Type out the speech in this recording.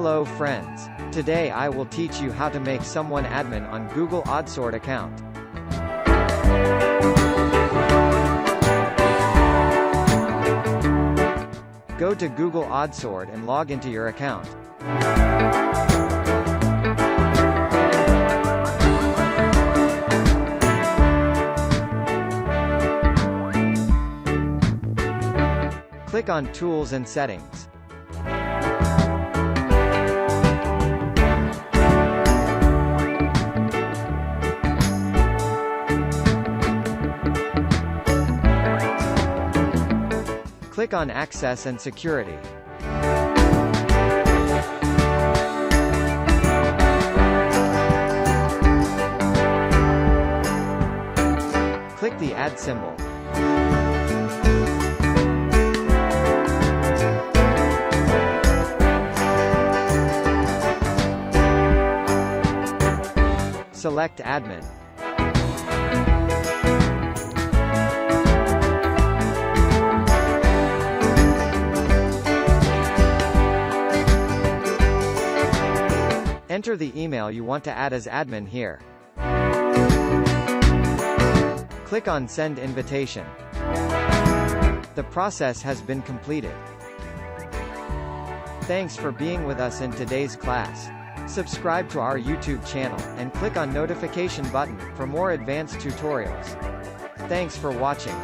Hello friends. Today I will teach you how to make someone admin on Google AdWords account. Go to Google AdWords and log into your account. Click on Tools and Settings. Click on Access and Security. Click the Add symbol. Select Admin. Enter the email you want to add as admin here. Click on Send Invitation. The process has been completed. Thanks for being with us in today's class. Subscribe to our YouTube channel, and click on notification button for more advanced tutorials. Thanks for watching.